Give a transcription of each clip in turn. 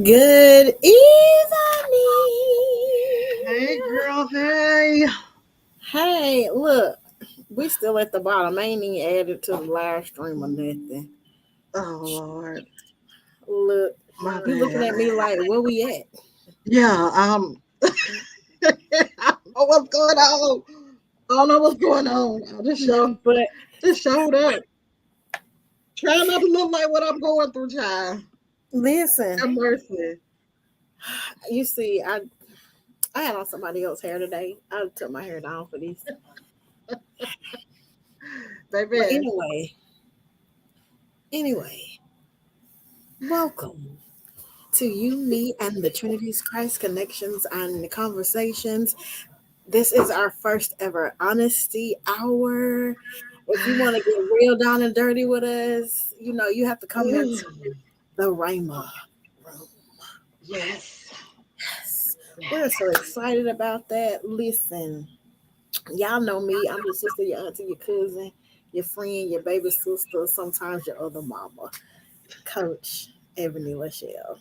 Good evening. Hey, girl. Hey. Hey, look, we still at the bottom. I ain't even added to the live stream or nothing. Oh, Lord. Look, My you looking bad. at me like, where we at? Yeah, I don't know what's going on. I don't know what's going on. But Just showed up. Try not to look like what I'm going through, child. listen, Have mercy. you see, I had on somebody else's hair today. I took my hair down for this. But Baby. anyway, welcome to you, me, and the Trinity's Christ Connections and the Conversations. This is our first ever honesty hour. If you want to get real down and dirty with us, you have to come into the Rhema room. Yes. Yes. We're so excited about that. Listen, y'all know me. I'm your sister, your auntie, your cousin, your friend, your baby sister, sometimes your other mama, Coach Ebony Lachelle.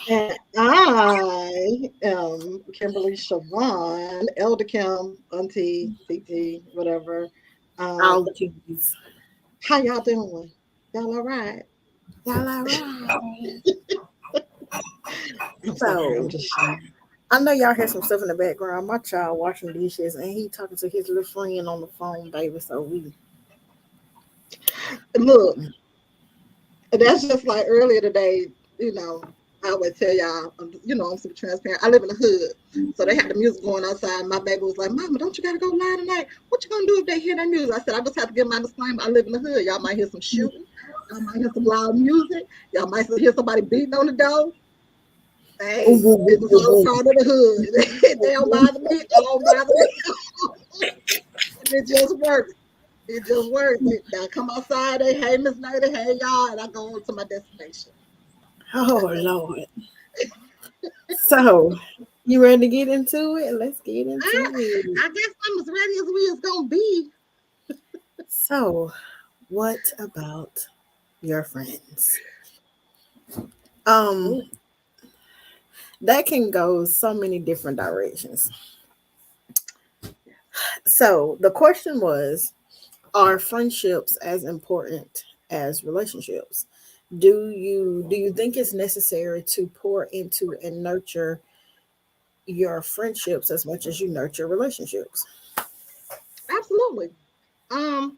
And I am Kimberly Siobhan, Elder Kim, Auntie, TT, whatever. All Um, the keys. how y'all doing? Y'all all right? Y'all all right. I'm sorry, I'm So, just shy. I know y'all hear some stuff in the background. My child washing dishes and he talking to his little friend on the phone, baby. So we Look, that's just like earlier today, you know, I would tell y'all, I'm super transparent. I live in the hood. So they had the music going outside. My baby was like, Mama, don't you got to go live tonight? What you going to do if they hear that music? I said, I just have to give my disclaimer. I live in the hood. Y'all might hear some shooting. Y'all might hear some loud music. Y'all might hear somebody beating on the door. boom, Hey, boom, boom, it's just boom, all boom. part of the hood. They don't bother me. I don't bother me. It just works. It just works. I come outside, hey, Miss Lady, hey, y'all, and I go on to my destination. Oh Lord. So you ready to get into it? Let's get I, into it. I guess I'm as ready as we is gonna be. So, what about your friends? Um, Ooh, that can go so many different directions. So the question was, are friendships as important as relationships? Do you think it's necessary to pour into and nurture your friendships as much as you nurture relationships? absolutely. Um,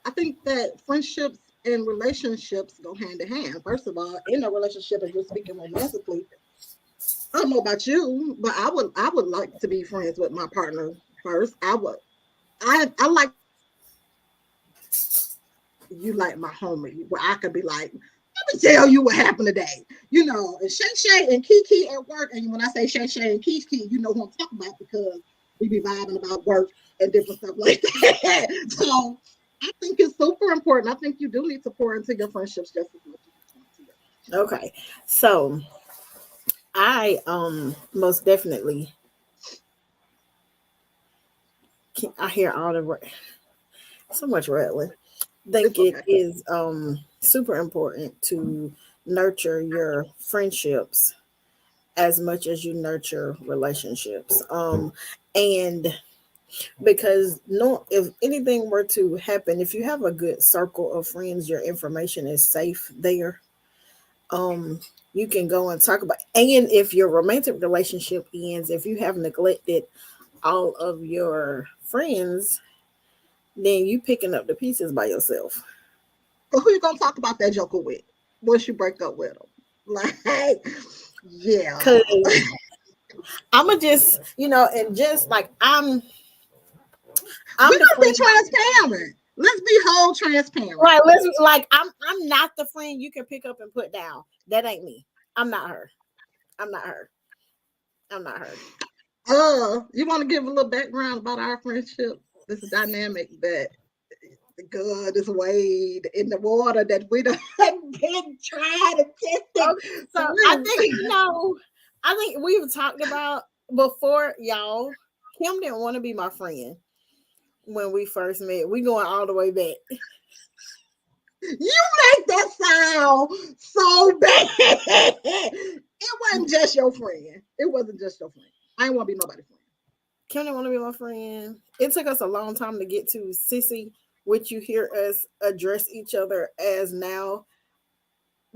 I think that friendships and relationships go hand in hand. First of all, in a relationship, if you're speaking romantically, I don't know about you, but I would like to be friends with my partner first. I would. I like you like my homie, where I could be like, let me tell you what happened today. And Shay Shay and Kiki at work. And when I say Shay Shay and Kiki, you know who I'm talking about because we be vibing about work and different stuff like that. So I think it's super important. I think you do need to pour into your friendships just as much as you pour into your relationships. Okay. So I most definitely I hear all the so much rattling. Think It's it okay. is super important to nurture your friendships as much as you nurture relationships. And because no, if anything were to happen, if you have a good circle of friends, your information is safe there. um you can go and talk about, and if your romantic relationship ends, if you have neglected all of your friends, then you picking up the pieces by yourself. So who you gonna talk about that joker with once you break up with them? Like, yeah. Cause I'ma just, and just like We I'm the gotta be friend. transparent. Let's be whole transparent. Like, let's like I'm not the friend you can pick up and put down. That ain't me. I'm not her. I'm not her. I'm not her. You want to give a little background about our friendship? This dynamic that the good is weighed in the water that we done been tried and tested Okay, so I through. think I think we've talked about before, y'all. Kim didn't want to be my friend when we first met. We going all the way back. You make that sound so bad. It wasn't just your friend. It wasn't just your friend. I didn't want to be nobody's friend. Kim didn't want to be my friend. It took us a long time to get to Sissy, which you hear us address each other as now,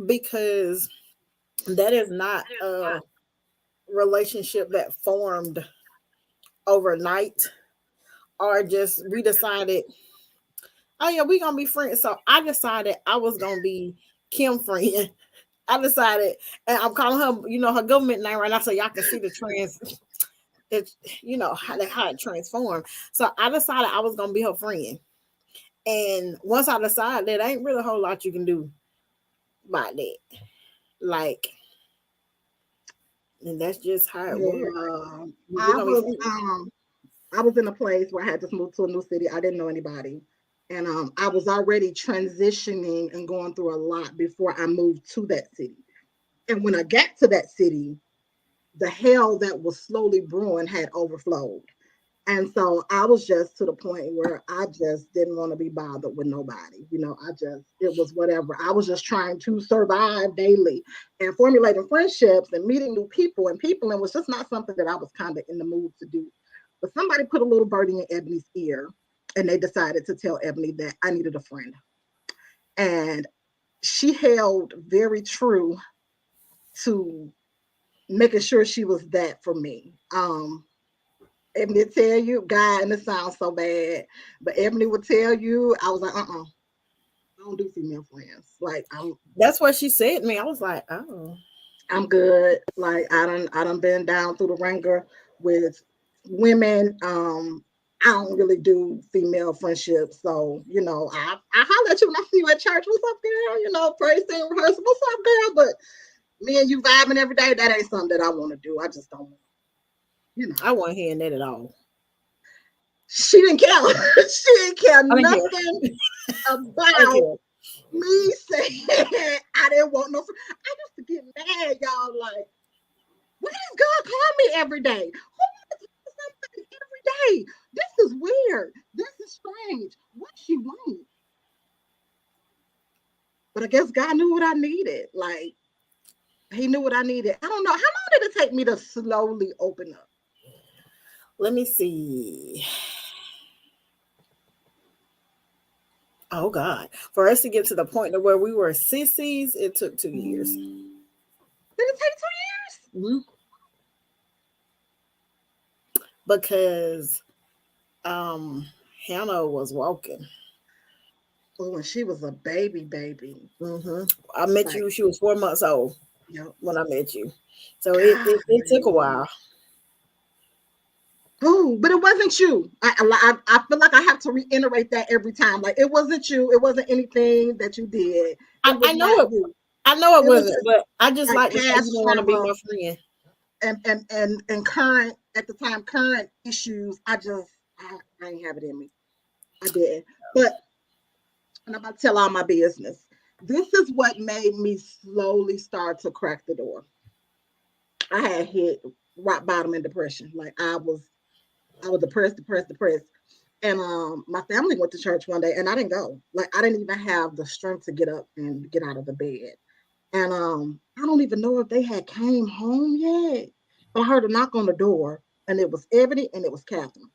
because that is not a relationship that formed overnight, or just we decided, oh yeah, we gonna be friends. So I decided I was gonna be Kim friend. I decided, and I'm calling her, her government name right now, so y'all can see the it's how it transformed. So I decided I was gonna be her friend. And once I decided that, ain't really a whole lot you can do about that. Like, and that's just how it was. Yeah. We're gonna be friends. I was in a place where I had just moved to a new city. I didn't know anybody. And I was already transitioning and going through a lot before I moved to that city. And when I got to that city, the hell that was slowly brewing had overflowed. And so I was just to the point where I just didn't want to be bothered with nobody. It was whatever. I was just trying to survive daily and formulating friendships and meeting new people and people. And was just not something that I was kind of in the mood to do. But somebody put a little birdie in Ebony's ear and they decided to tell Ebony that I needed a friend. And she held very true to making sure she was that for me. Ebony would tell you, God, and it sounds so bad, but Ebony would tell you, I was like, I don't do female friends. Like That's what she said to me. I was like, oh. I'm good. Like I done been down through the ringer with women. I don't really do female friendships. So, I holler at you when I see you at church. What's up, girl? Praise team rehearsal. What's up, girl? But me and you vibing every day, that ain't something that I want to do. I just don't I wasn't hearing that at all. She didn't care. She didn't care nothing about me saying I didn't want no friend. I used to get mad, y'all. Like, why does God call me every day? Who wants to do something every day? This is weird. This is strange. What she want? But I guess God knew what I needed. Like, he knew what I needed. I don't know. How long did it take me to slowly open up? Let me see. Oh God. For us to get to the point of where we were sissies, it took 2 years. Did it take 2 years? Mm-hmm. Because Hannah was walking. Oh, and she was a baby. Mm-hmm. I met you, she was 4 months old. Yep. When I met you. So it took a while. Oh, but it wasn't you. I feel like I have to reiterate that every time. Like, it wasn't you. It wasn't anything that you did. I know it. You. I know it wasn't, but I just like to say you don't want to be my friend. And current at the time, current issues. I ain't have it in me. I didn't. But I'm about to tell all my business. This is what made me slowly start to crack the door. I had hit rock bottom in depression. Like I was depressed. And my family went to church one day and I didn't go. Like I didn't even have the strength to get up and get out of the bed. And I don't even know if they had came home yet. But I heard a knock on the door and it was Ebony and it was Catherine.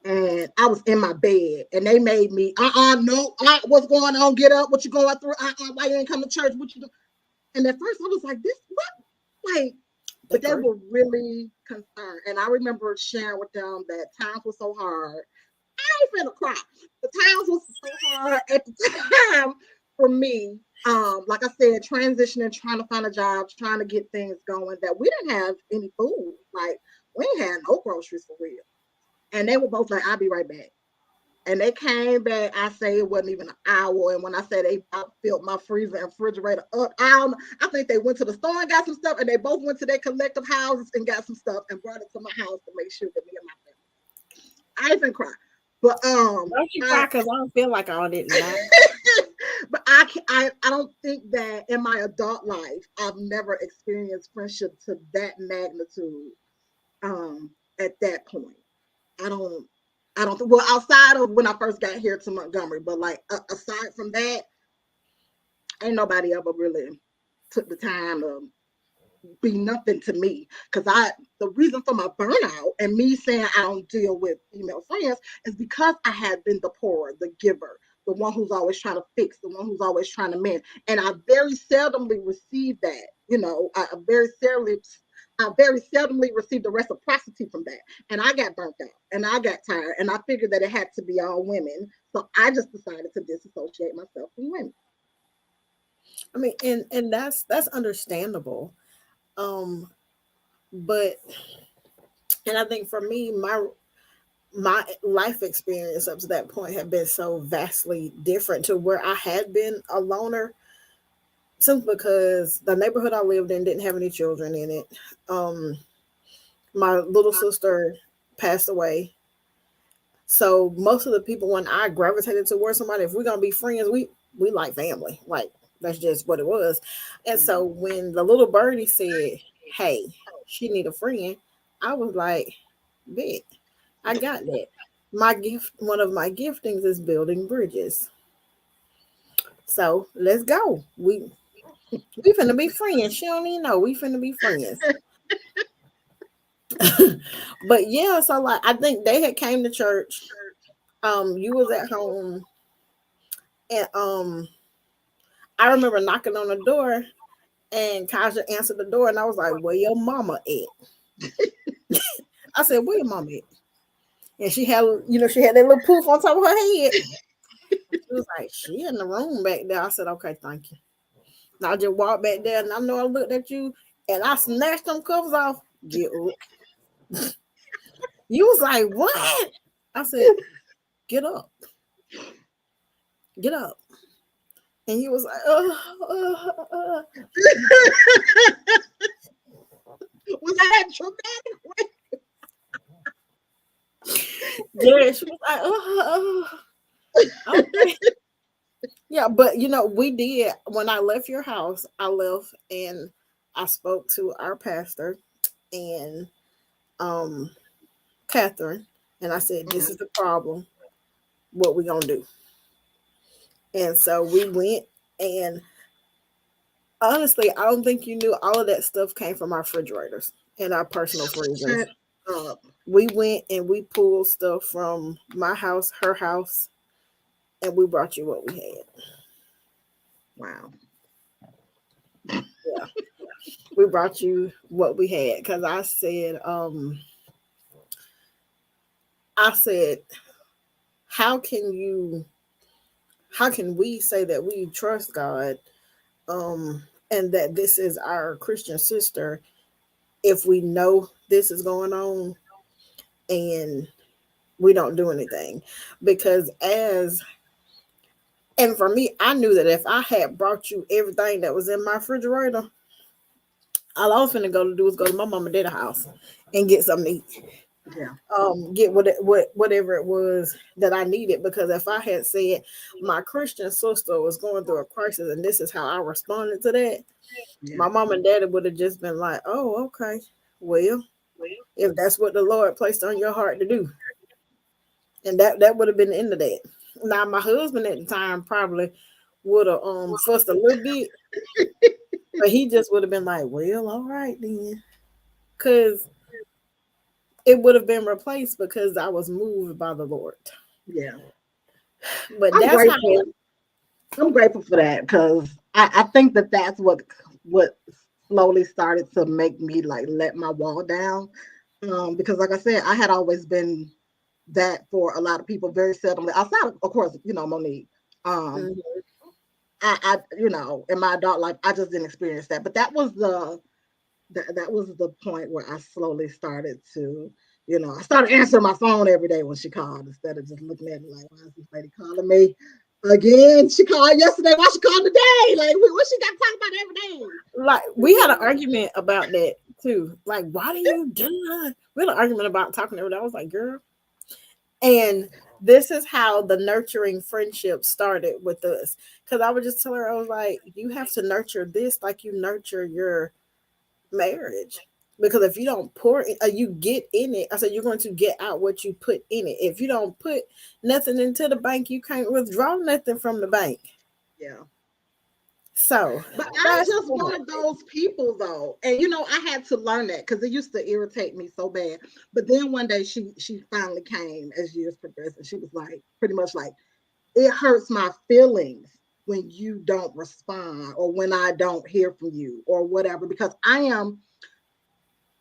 And I was in my bed and they made me, no, what's going on? Get up, what you going through? Why you ain't come to church? What you do? And at first I was like, this, what? Like, but they were really concerned. And I remember sharing with them that times were so hard. I ain't finna cry. The times was so hard at the time for me. Like I said, transitioning, trying to find a job, trying to get things going, that we didn't have any food. Like, we ain't had no groceries for real. And they were both like, I'll be right back. And they came back. I say it wasn't even an hour. And when I say they filled my freezer and refrigerator up, I think they went to the store and got some stuff. And they both went to their collective houses and got some stuff and brought it to my house to make sure that me and my family. I even cry. But don't you cry because I don't feel like all that. But I don't think that in my adult life I've never experienced friendship to that magnitude. At that point, I don't. Well, outside of when I first got here to Montgomery, but like aside from that, ain't nobody ever really took the time to be nothing to me. Because the reason for my burnout and me saying I don't deal with female friends is because I had been the pourer, the giver, the one who's always trying to fix, the one who's always trying to mend. And I very seldomly receive that. I very seldomly received the reciprocity from that. And I got burnt out and I got tired. And I figured that it had to be all women. So I just decided to disassociate myself from women. I mean, and that's understandable. Um, but and I think for me, my life experience up to that point had been so vastly different to where I had been a loner simply because the neighborhood I lived in didn't have any children in it. Um, my little sister passed away. So most of the people when I gravitated towards somebody, if we're gonna be friends, we like family. Like that's just what it was. And so when the little birdie said, "Hey, she need a friend," I was like, "Bet, I got that." My gift, one of my giftings is building bridges. So let's go. We finna be friends. She don't even know we finna be friends. But yeah, so like I think they had came to church. You was at home, and I remember knocking on the door, and Kaja answered the door, and I was like, "Where your mama at?" I said, "Where your mama at?" And she had, she had that little poof on top of her head. She was like, "She in the room back there." I said, "Okay, thank you." And I just walked back there, and I know I looked at you, and I snatched them covers off. Get up. You was like, "What?" I said, "Get up, get up." And he was like, Was that dramatic? Yeah, she was like, okay. Yeah, but we did. When I left your house, I left and I spoke to our pastor and um Catherine, and I said, "This is the problem. What we gonna do?" And so we went, and honestly, I don't think you knew all of that stuff came from our refrigerators and our personal freezers. Shut up. We went and we pulled stuff from my house, her house, and we brought you what we had. Wow. Yeah. We brought you what we had because I said, how can we say that we trust God and that this is our Christian sister if we know this is going on and we don't do anything? Because and for me, I knew that if I had brought you everything that was in my refrigerator, all I was finna go to do was go to my mom and dad's house and get something to eat. Yeah. Get whatever it was that I needed. Because if I had said my Christian sister was going through a crisis and this is how I responded to that, my mom and daddy would have just been like, "Oh, okay, well, if that's what the Lord placed on your heart to do," and that would have been the end of that. Now, my husband at the time probably would have fussed a little bit, but he just would have been like, "Well, all right then," because it would have been replaced because I was moved by the Lord. Yeah. But I'm that's how. grateful. I'm grateful for that because I think that's what slowly started to make me like let my wall down. Because like I said, I had always been that for a lot of people very seldomly outside of course, Monique. Um, Mhm. I in my adult life, I just didn't experience that. But that was the point where I slowly started to, I started answering my phone every day when she called instead of just looking at me like, why is this lady calling me again? She called yesterday. Why she called today? Like, what she got to talk about every day? Like we had an argument about that too. Like, why do you do that? We had an argument about talking every day. I was like, girl. And this is how the nurturing friendship started with us. Because I would just tell her, I was like, you have to nurture this like you nurture your marriage. Because if you don't pour it, you get in it. I said, you're going to get out what you put in it. If you don't put nothing into the bank, you can't withdraw nothing from the bank. Yeah. So But I'm that's just one of those people though. And I had to learn that because it used to irritate me so bad. But then one day she finally came as years progressed and she was like pretty much like, it hurts my feelings when you don't respond or when I don't hear from you or whatever, because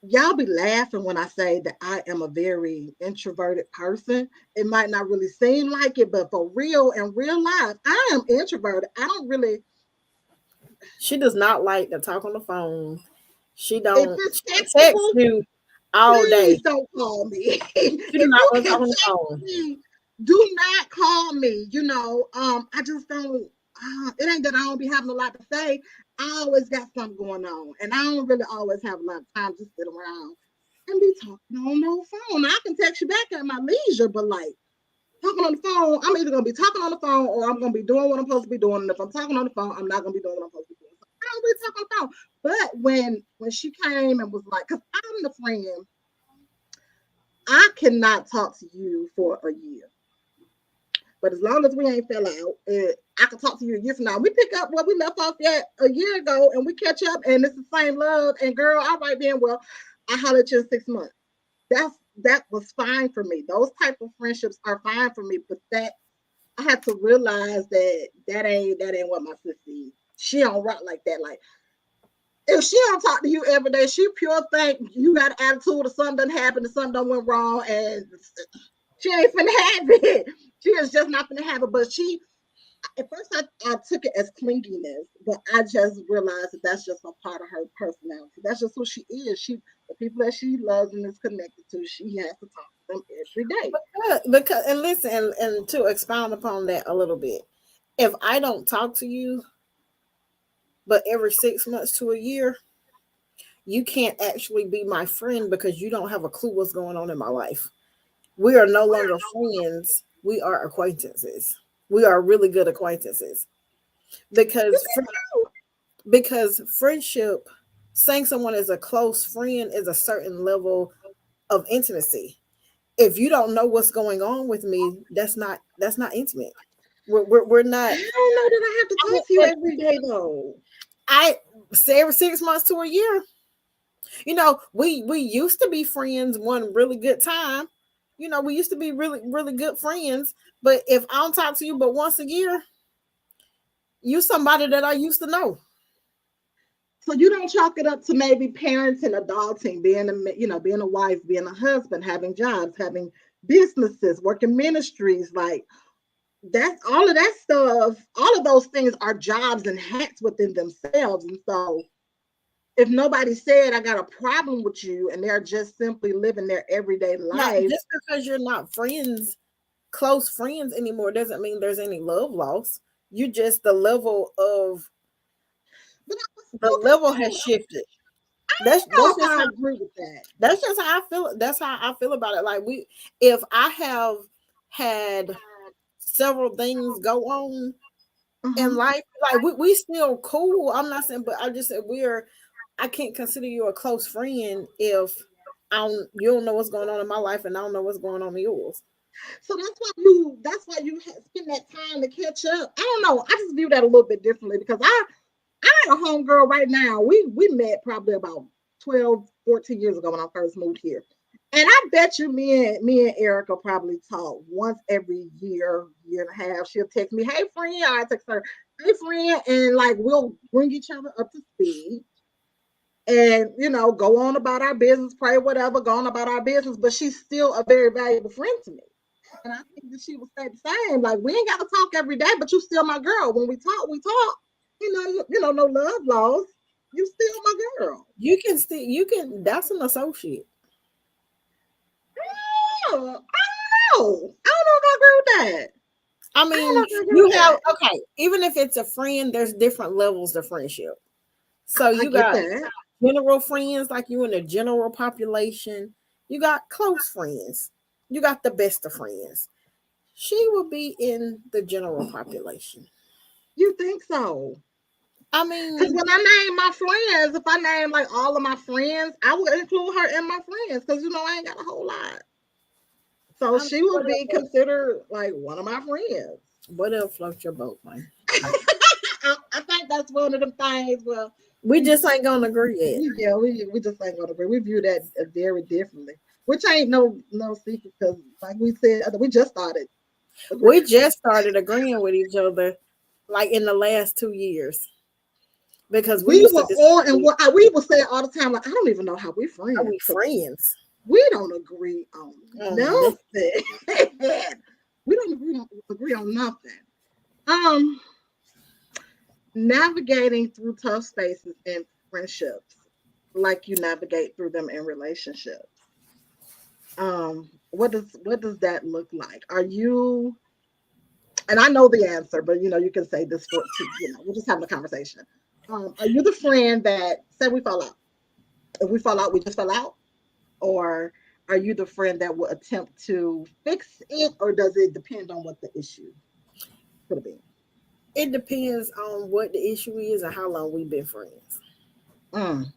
y'all be laughing when I say that I am a very introverted person. It might not really seem like it, but for real, in real life, I am introverted. I don't really, she does not like to talk on the phone. She if don't it's she text textable, you all day. please don't call me. She do If not you want to can talk on the text phone. me, do not call me. I just don't. It ain't that I don't be having a lot to say. I always got something going on, and I don't really always have a lot of time to sit around and be talking on no phone. I can text you back at my leisure, but like talking on the phone, I'm either gonna be talking on the phone or I'm gonna be doing what I'm supposed to be doing. And if I'm talking on the phone, I'm not gonna be doing what I'm supposed to be doing. So I don't really talk on the phone. But when she came and was like, because I'm the friend, I cannot talk to you for a year. But as long as we ain't fell out, I can talk to you a year from now. We pick up where we left off at a year ago and we catch up and it's the same love. And girl, all right then, well, I holler at you in 6 months. That was fine for me. Those type of friendships are fine for me. But that I had to realize that ain't what my sister is. She don't rock like that. Like if she don't talk to you every day, she pure think you got an attitude or something done happened or something done went wrong and she ain't finna have it. She is just not finna have it. But at first, I took it as clinginess, but I just realized that that's just a part of her personality. That's just who she is. The people that she loves and is connected to, she has to talk to them every day. Because and listen and to expound upon that a little bit. If I don't talk to you but every 6 months to a year, you can't actually be my friend because you don't have a clue what's going on in my life. We are no longer friends. We are acquaintances. We are really good acquaintances because friendship, saying someone is a close friend is a certain level of intimacy. If you don't know what's going on with me, that's not intimate. We're I not. don't know that I have to I mean, talk to you every day though. I say every 6 months to a year. We used to be friends one really good time. We used to be really, really good friends. But if I don't talk to you but once a year, you somebody that I used to know. So you don't chalk it up to maybe parenting, adulting, being a wife, being a husband, having jobs, having businesses, working ministries, like that's all of that stuff. All of those things are jobs and hats within themselves. And so if nobody said I got a problem with you and they're just simply living their everyday Now, life, just because you're not friends, close friends anymore, doesn't mean there's any love loss. You just but I was the still level has concerned. shifted. I That's don't know that's if just I how agree with that. that's just how I feel. That's how I feel about it. Like if I have had several things go on in Uh-huh. life, like we still cool. I'm not saying, but I just said I can't consider you a close friend if you don't know what's going on in my life and I don't know what's going on in yours. So that's why you spend that time to catch up. I don't know. I just view that a little bit differently because I got a homegirl right now. We met probably about 12, 14 years ago when I first moved here. And I bet you me and Erica probably talk once every year and a half. She'll text me, hey friend, I text her, hey friend, and like we'll bring each other up to speed and go on about our business, pray, whatever, go on about our business. But she's still a very valuable friend to me. And I think that she will stay the same. Like we ain't got to talk every day, but you still my girl. When we talk, we talk. No love lost. You still my girl. You can that's an associate. I don't know. I don't know if I agree with that. I I don't know mean, if I agree you with have that. okay, even if it's a friend, there's different levels of friendship. So I you get got that. general friends like you in the general population. You got close friends. You got the best of friends. She will be in the general population. You think so? I Because mean, when I name my friends, if I name like all of my friends, I would include her in my friends because I ain't got a whole lot. So I mean, she would be considered like one of my friends. whatever floats your boat, man. I think that's one of them things. Well, We just ain't gonna agree yet. yeah, we just ain't gonna agree. We view that very differently, which ain't no secret because, like we said, we just started We agreeing. just started agreeing with each other like in the last 2 years because we We used were to all and disagree. we were saying all the time, like I don't even know how we Are friends we because friends? we don't agree on Nothing. nothing. We don't agree on nothing. Um, Navigating through tough spaces in friendships, like you navigate through them in relationships. What does that look like? Are you, and I know the answer, but you can say this for we're just having a conversation. Are you the friend that say we fall out? If we fall out, we just fell out? Or are you the friend that will attempt to fix it, or does it depend on what the issue could have been? It depends on what the issue is and how long we've been friends. Mm,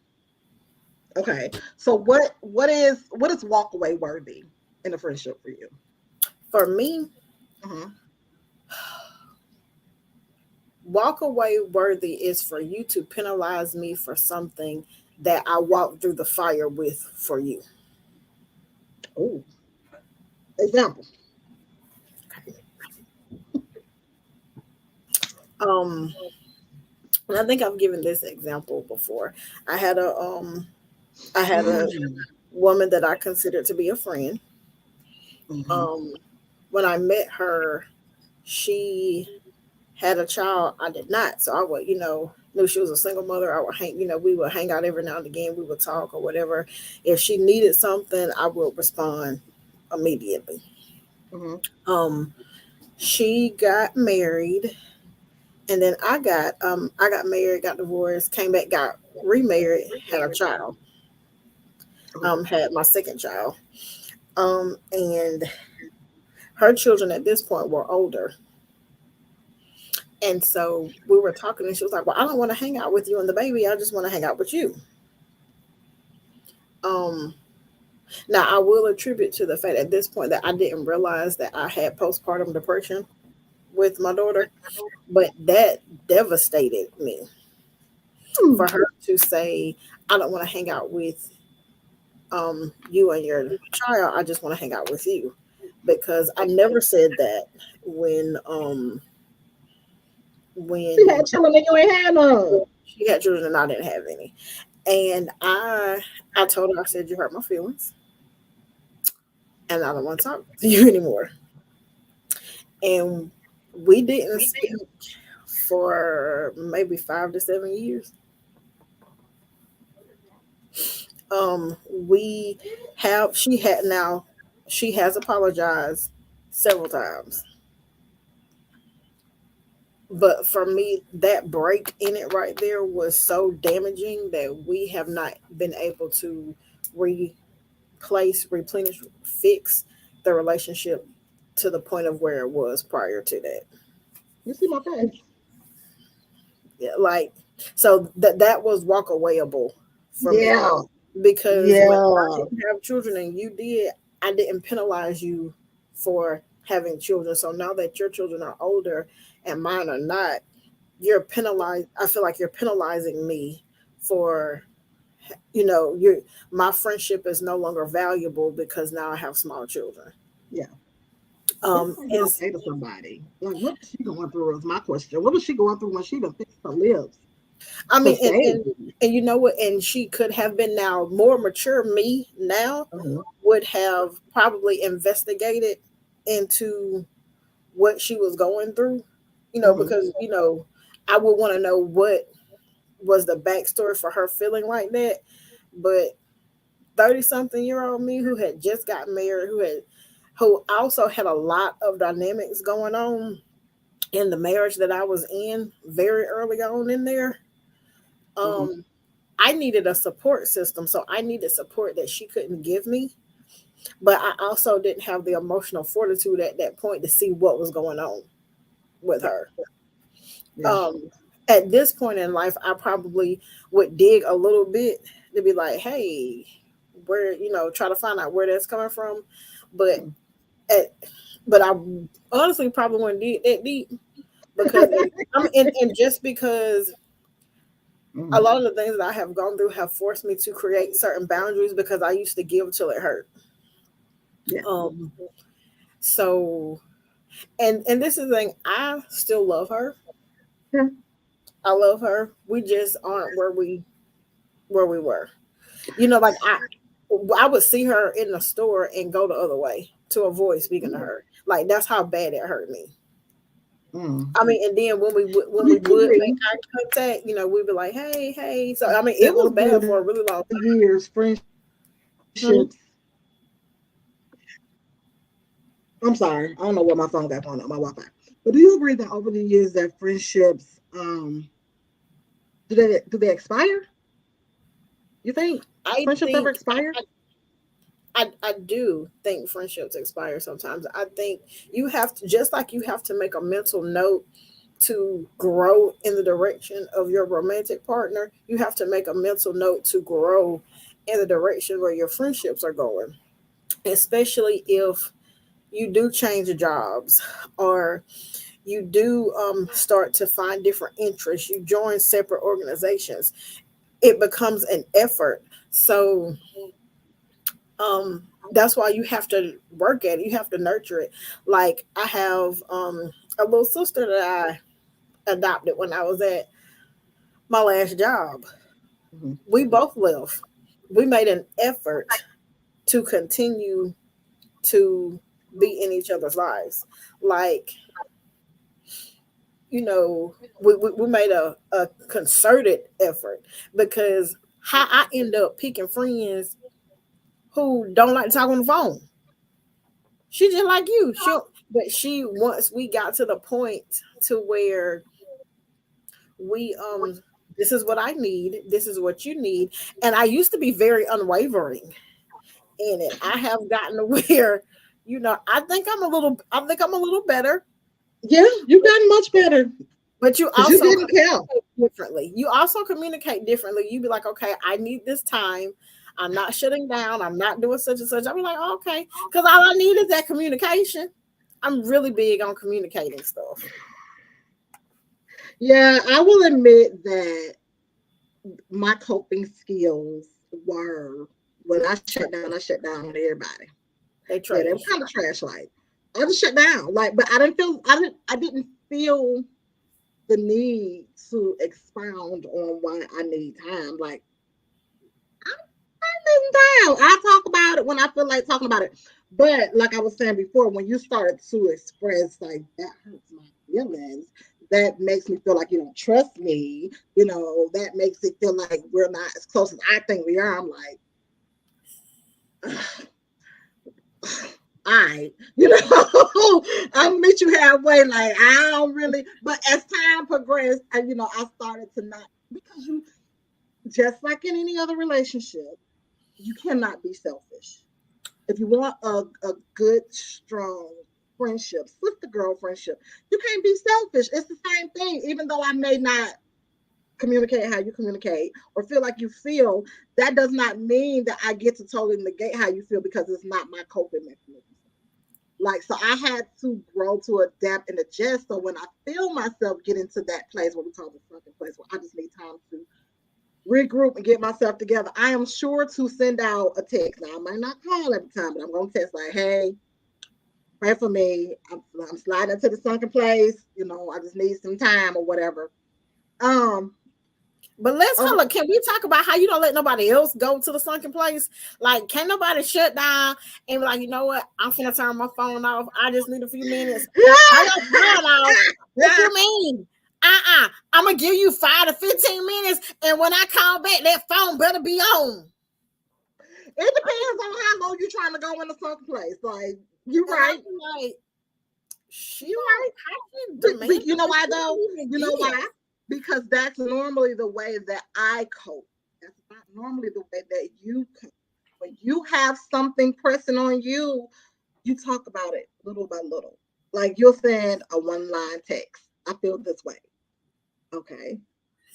okay. So what is walk away worthy in a friendship for you? For me, Hmm. walk away worthy is for you to penalize me for something that I walked through the fire with for you. Oh, example. Um, and I think I've given this example before. I had a I had a Mm, woman that I considered to be a friend. mhm, Um, when I met her, she had a child. I did not, so I would, knew she was a single mother. I would hang, we would hang out every now and again. We would talk or whatever. If she needed something, I would respond immediately. mhm. Um, she got married, and then I got married, got divorced, came back, got remarried, had a child. Oh, Had my second child. And her children at this point were older. And so we were talking, and she was like, "Well, I don't want to hang out with you and the baby. I just want to hang out with you." Um, Now, I will attribute to the fact at this point that I didn't realize that I had postpartum depression with my daughter, but that devastated me hmm. for her to say, "I don't want to hang out with you and your child. I just want to hang out with you," because I never said that when She had when children and you ain't had none. she had children and I didn't have any. And I told her, I said, "You hurt my feelings, and I don't want to talk to you anymore." And we didn't speak for maybe 5 to 7 years. We have she had now she has apologized several times. But for me, that break in it right there was so damaging that we have not been able to replace, replenish, fix the relationship to the point of where it was prior to that. You see my face? Yeah, like so that was walkawayable for me Yeah, because when I yeah. didn't have children and you did, I didn't penalize you for having children. So now that your children are older and mine are not, you're penalized. I feel like you're penalizing me for you're my friendship is no longer valuable because now I have small children. Yeah. What are you And gonna say to somebody? Like, what was she going through? Was my question. What was she going through when she even fixed her lips I to mean, say? and you know what? And she could have been now more mature. Me now Uh-huh. would have probably investigated into what she was going through, Uh-huh. because I would want to know what was the backstory for her feeling like that. But 30-something-year-old me who had just got married, who also had a lot of dynamics going on in the marriage that I was in very early on in there. Uh-huh. Um, I needed a support system, so I needed support that she couldn't give me. But I also didn't have the emotional fortitude at that point to see what was going on with Yeah. her. Yeah. Um, at this point in life, I probably would dig a little bit to be like, "Hey, where try to find out where that's coming from." But Uh-huh. at, but I honestly probably wouldn't dig that deep. because and just because a Mhm. lot of the things that I have gone through have forced me to create certain boundaries because I used to give till it hurt. Yeah. Um, so and this is the thing, I still love her. Yeah. I love her. We just aren't where we were. Like I would see her in the store and go the other way to avoid speaking to Mm. her. Like that's how bad it hurt me. Mm. I mean, and then when we We would make agree eye contact, we'd be like, "Hey, hey." So I mean, that it was over bad for a the really long years, time. friendships. I'm sorry, I don't know what my phone got going on my Wi-Fi. But do you agree that over the years that friendships, do they expire? You think I friendships ever think expire? I do think friendships expire sometimes. I think you have to, just like you have to make a mental note to grow in the direction of your romantic partner, you have to make a mental note to grow in the direction where your friendships are going, especially if you do change jobs or you do start to find different interests, you join separate organizations, it becomes an effort. So that's why you have to work at it, you have to nurture it. Like I have a little sister that I adopted when I was at my last job. Mhm. We both left. We made an effort to continue to be in each other's lives. Like, we made a concerted effort because how I end up picking friends who don't like to talk on the phone. She just like you. But she once we got to the point to where we this is what I need, this is what you need. And I used to be very unwavering in it. I have gotten to where, I think I'm a little better, Yeah, you've gotten much better but you because you also didn't care. communicate differently. You also communicate differently. You be like, okay, I need this time. I'm not shutting down. I'm not doing such and such. I'm like, okay, because all I need is that communication. I'm really big on communicating stuff. Yeah, I will admit that my coping skills were when I shut down on everybody. They Yeah, they were trash. kind of trash like. I just shut down. Like, but I didn't feel the need to expound on why I need time. Like I'm down. I talk about it when I feel like talking about it. But like I was saying before, when you start to express like that hurts my feelings, that makes me feel like you don't trust me. That makes it feel like we're not as close as I think we are. I'm like, all right, I'll meet you halfway. Like I don't really, but as time progressed, I started to not because you just like in any other relationship, you cannot be selfish. If you want a good, strong friendship, sister girl friendship, you can't be selfish. It's the same thing. Even though I may not communicate how you communicate or feel like you feel, that does not mean that I get to totally negate how you feel because it's not my coping mechanism. Like, so I had to grow to adapt and adjust. So when I feel myself get into that place, what we call the sunken place, where I just need time to regroup and get myself together, I am sure to send out a text. Now, I might not call every time, but I'm going to text like, hey, pray for me. I'm sliding into the sunken place. I just need some time or whatever. Um, But let's over, hold up. Can we talk about how you don't let nobody else go to the sunken place? Like, can nobody shut down and be like, you know what? I'm finna turn my phone off. I just need a few minutes. Turn your phone off. What you mean? I'm gonna give you 5 to 15 minutes, and when I call back, that phone better be on. it depends on how low you're trying to go in the sunken place. Like, you're And I'm right. like, she You're don't right. how she demand You know that why she though? don't even You know give. why? Because that's normally the way that I cope. That's not normally the way that you cope. When you have something pressing on you, you talk about it little by little. Like you'll send a one line text. I feel this way. Okay.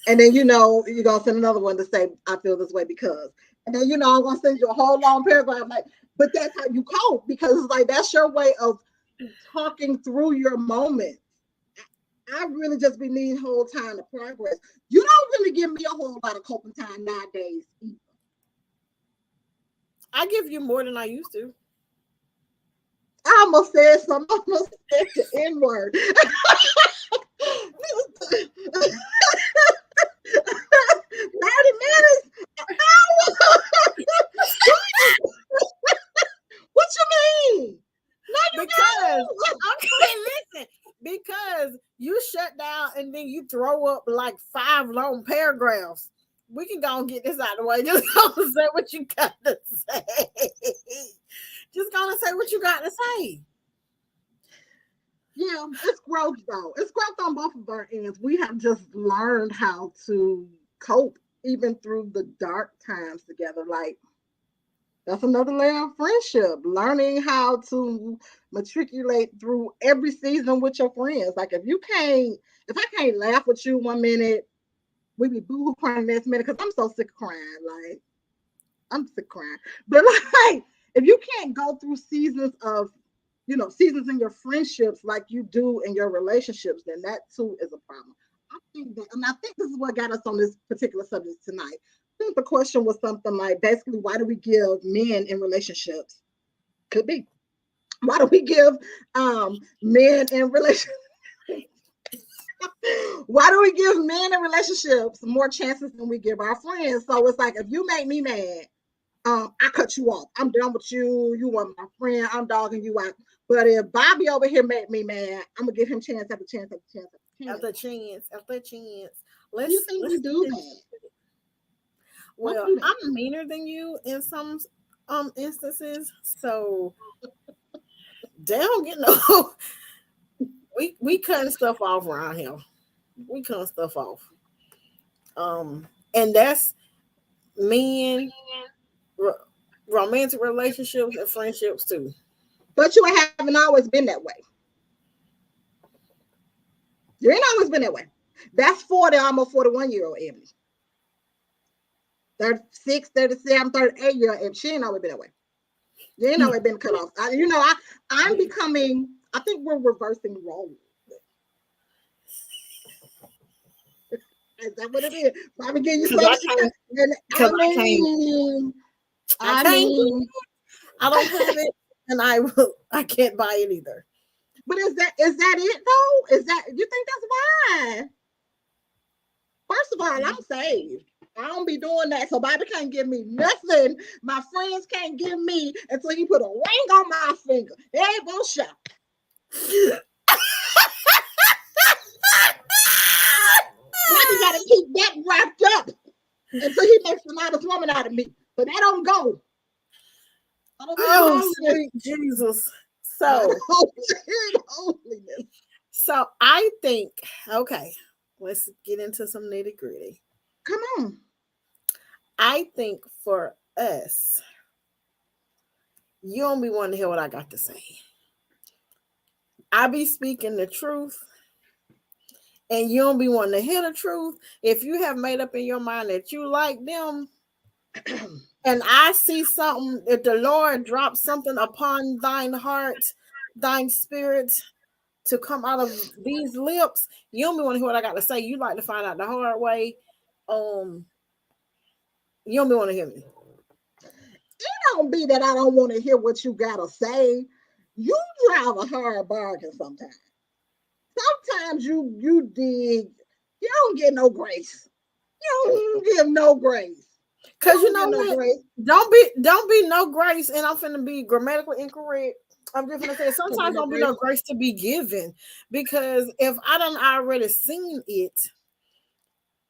And then you're gonna send another one to say, I feel this way because. And then I'm gonna send you a whole long paragraph like, but that's how you cope because it's like that's your way of talking through your moment. I really just be needing whole time to progress. You don't really give me a whole lot of coping time nowadays either. I give you more than I used to. I almost said something. I almost said the N word. 30 minutes? An hour? What you mean? No, you Because don't. okay, listen, because you shut down and then you throw up like 5 long paragraphs. We can go and get this out of the way. Just gonna say what you got to say. Just gonna say what you got to say. Yeah, it's growth though. It's growth on both of our ends. We have just learned how to cope even through the dark times together. Like that's another layer of friendship. Learning how to matriculate through every season with your friends. Like if I can't laugh with you one minute, we be boohoo crying the next minute because I'm so sick of crying. Like I'm sick of crying. But like if you can't go through seasons of seasons in your friendships like you do in your relationships, then that too is a problem. I think this is what got us on this particular subject tonight. I think the question was something like basically, why do we give men in relationships? Could be. Why do we give men in relationships? Why do we give men in relationships more chances than we give our friends? So it's like if you make me mad, I cut you off. I'm done with you. You want my friend. I'm dogging you out. But if Bobby over here made me mad, I'm gonna give him chance after chance after chance after chance. After chance, after chance. Do you think we do that? Well, I'm meaner than you in some instances, so they don't get no. we cutting stuff off around here. We cutting stuff off. And that's men, romantic relationships and friendships too. But you haven't always been that way. You ain't always been that way. That's 40, almost 41-year-old Ebony. 36, 37, 38-year-old Ebony. She ain't always been that way. You ain't always been cut off. I'm becoming, I think we're reversing roles. Is that what it is? Probably give you something. I don't have it, and I can't buy it either. But is that it though? Is that you think that's why? First of all, I'm saved. I don't be doing that, so Bobby can't give me nothing. My friends can't give me until he put a ring on my finger. It ain't bullshit. Bobby gotta keep that wrapped up until he makes an honest woman out of me. But that don't go. Oh, sweet Jesus. So I think, okay, let's get into some nitty gritty. Come on. I think for us, you don't be wanting to hear what I got to say. I be speaking the truth, and you don't be wanting to hear the truth. If you have made up in your mind that you like them, and I see something, if the Lord drops something upon thine heart, thine spirit to come out of these lips, you don't be want to hear what I got to say. You like to find out the hard way. You don't be want to hear me. It don't be that I don't want to hear what you gotta say. You drive a hard bargain sometimes. Sometimes you dig. You don't get no grace. You don't give no grace. Cause you know what? Don't be no grace, and I'm finna be grammatically incorrect. I'm just gonna say sometimes don't be no grace to be given, because if I done already seen it,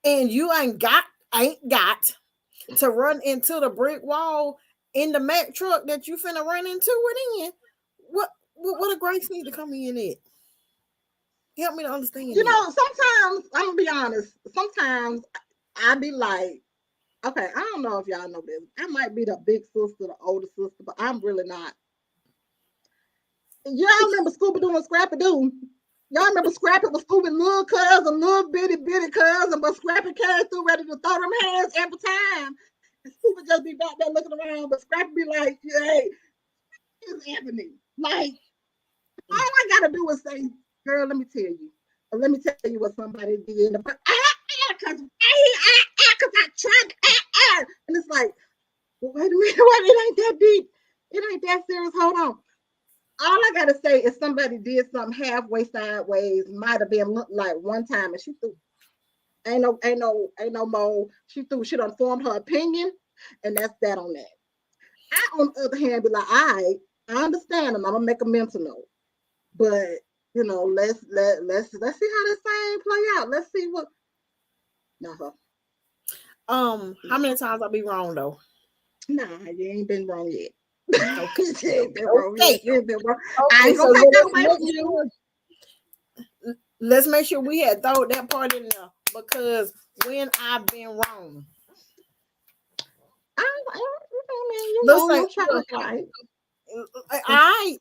and you ain't got to run into the brick wall in the Mack truck that you finna run into it in, what a grace need to come in it? Help me to understand. Sometimes I'm gonna be honest. Sometimes I be like, okay, I don't know if y'all know this. I might be the big sister, the older sister, but I'm really not. Y'all remember Scooby-Doo and Scrappy-Doo? Y'all remember Scrappy was Scooby little cousin, little bitty cousin, but Scrappy came through ready to throw them hands every time. And Scooby just be back there looking around, but Scrappy be like, hey, it's Ebony. Like, all I gotta do is say, girl, let me tell you, let me tell you what somebody did in the because I tried and it's like, well, wait a minute, it ain't that deep. It ain't that serious. Hold on. All I gotta say is somebody did something halfway sideways, might have been like one time, and she threw. Ain't no more. She threw. She done formed her opinion, and that's that on that. I, on the other hand, be like, I understand, and I'm gonna make a mental note. But let's see how this thing play out. Let's see what. No, How many times I'll be wrong though? nah, you ain't been wrong yet. Okay. You ain't been wrong yet. You ain't been wrong. I Okay, ain't so gonna take that away from you. let's make sure we had throw that part in there because when I've been wrong. I mean, you Let's know, say no trying to fight. I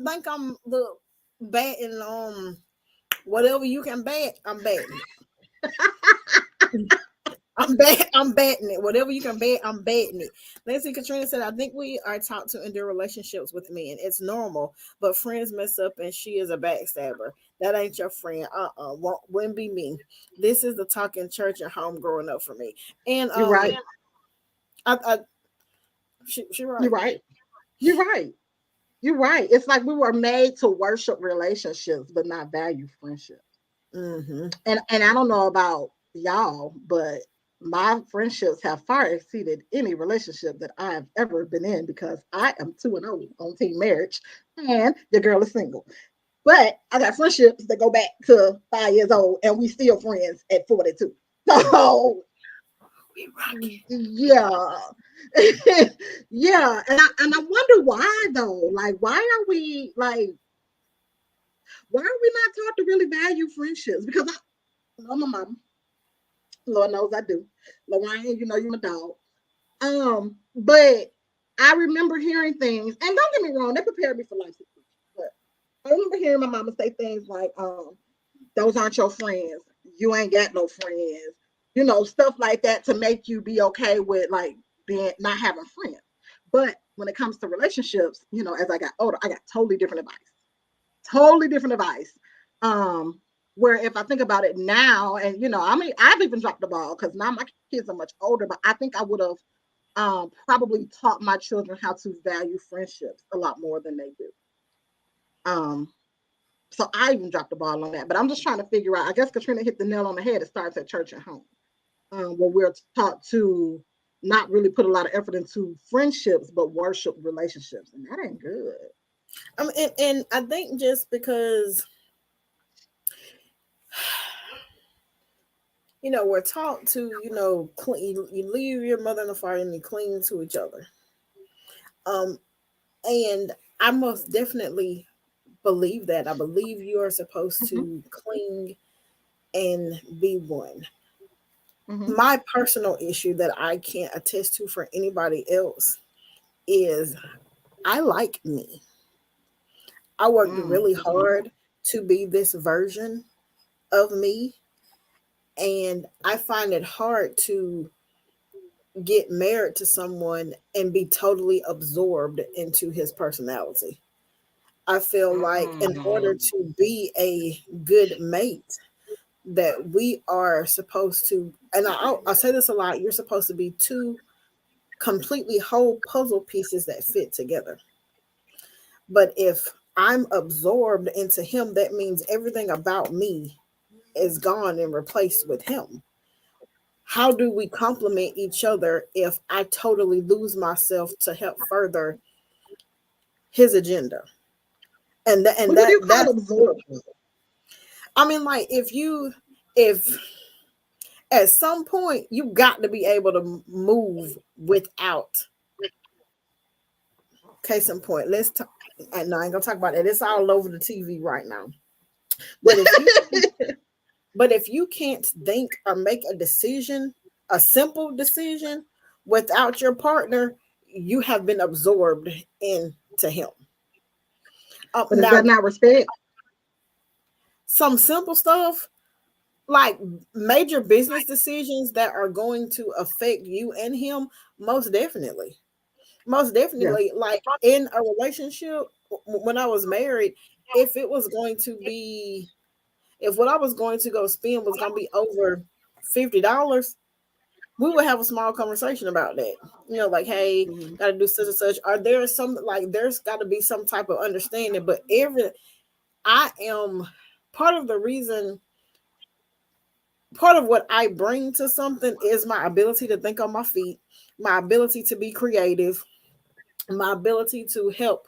think I'm the batting whatever you can bat, I'm batting. I'm batting it. Whatever you can bet, I'm betting it. Nancy Katrina said, I think we are taught to endure relationships with men. It's normal, but friends mess up and she is a backstabber. That ain't your friend. Wouldn't be me. This is the talk in church and home growing up for me. And You're right. I she You're right. right. You're right. You're right. It's like we were made to worship relationships, but not value friendships. Mm-hmm. And I don't know about y'all, but my friendships have far exceeded any relationship that I've ever been in because I am 2-0 on team marriage and the girl is single. But I got friendships that go back to 5 years old and we still friends at 42. So yeah. Yeah. And I wonder why though. Like why are we not taught to really value friendships? Because I'm a mom. Lord knows I do. Lorraine, you know you're my dog. But I remember hearing things, and don't get me wrong, they prepared me for life situations. But I remember hearing my mama say things like, those aren't your friends. You ain't got no friends. You know, stuff like that to make you be okay with like being not having friends. But when it comes to relationships, you know, as I got older, I got totally different advice. Totally different advice. Where if I think about it now, and you know, I mean, I've even dropped the ball because now my kids are much older, but I think I would have probably taught my children how to value friendships a lot more than they do. Um, so I even dropped the ball on that. But I'm just trying to figure out. I guess Katrina hit the nail on the head. It starts at church and home, where we're taught to not really put a lot of effort into friendships, but worship relationships, and that ain't good. And I think just because we're taught to clean, you leave your mother in the fire and you cling to each other. And I most definitely believe that. I believe you are supposed Mm-hmm. to cling and be one. Mm-hmm. My personal issue that I can't attest to for anybody else is I like me. I worked really Mm-hmm. hard to be this version of me, and I find it hard to get married to someone and be totally absorbed into his personality. I feel like in order Mm-hmm. to be a good mate, that we are supposed to, and I say this a lot, you're supposed to be two completely whole puzzle pieces that fit together. But if I'm absorbed into him, that means everything about me is gone and replaced with him. How do we complement each other if I totally lose myself to help further his agenda? And that and What do that you call that's absorption? I mean, like if at some point you got to be able to move without. Case in point, let's talk. And I ain't gonna talk about it. It's all over the TV right now. But if you can't think or make a decision, a simple decision, without your partner, you have been absorbed into him. But is that Now, not respect? some simple stuff like major business decisions that are going to affect you and him, most definitely. Most Yeah. definitely. Like in a relationship, when I was married, if it was going to be, if what I was going to go spend was going to be over $50, we would have a small conversation about that. Like, hey, got to do such and such. Are there some, like, there's got to be some type of understanding. But I am part of the reason, part of what I bring to something is my ability to think on my feet, my ability to be creative, my ability to help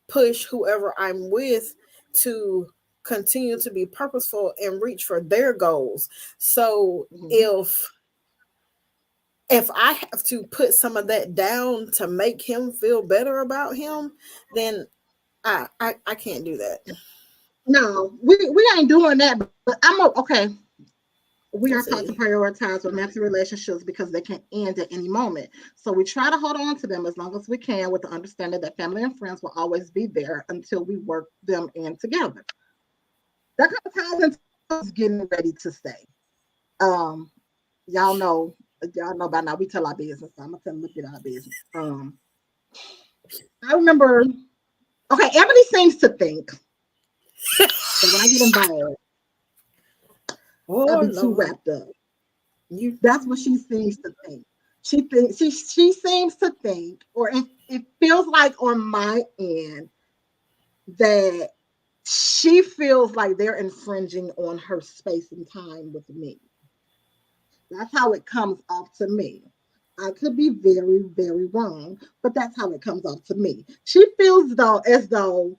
push whoever I'm with to continue to be purposeful and reach for their goals. So if I have to put some of that down to make him feel better about him, then I can't do that. No, we ain't doing that. But okay. We are taught to prioritize romantic relationships because they can end at any moment. So we try to hold on to them as long as we can, with the understanding that family and friends will always be there until we work them in together. That kind of ties into us getting ready to stay. Y'all know by now we tell our business. So I'm gonna tell them, look at our business. I remember. Okay, Ebony seems to think that when I get involved, I'll be too wrapped up. That's what she seems to think. She seems to think, or it feels like on my end that she feels like they're infringing on her space and time with me. That's how it comes off to me. I could be very, very wrong, but that's how it comes off to me. She feels as though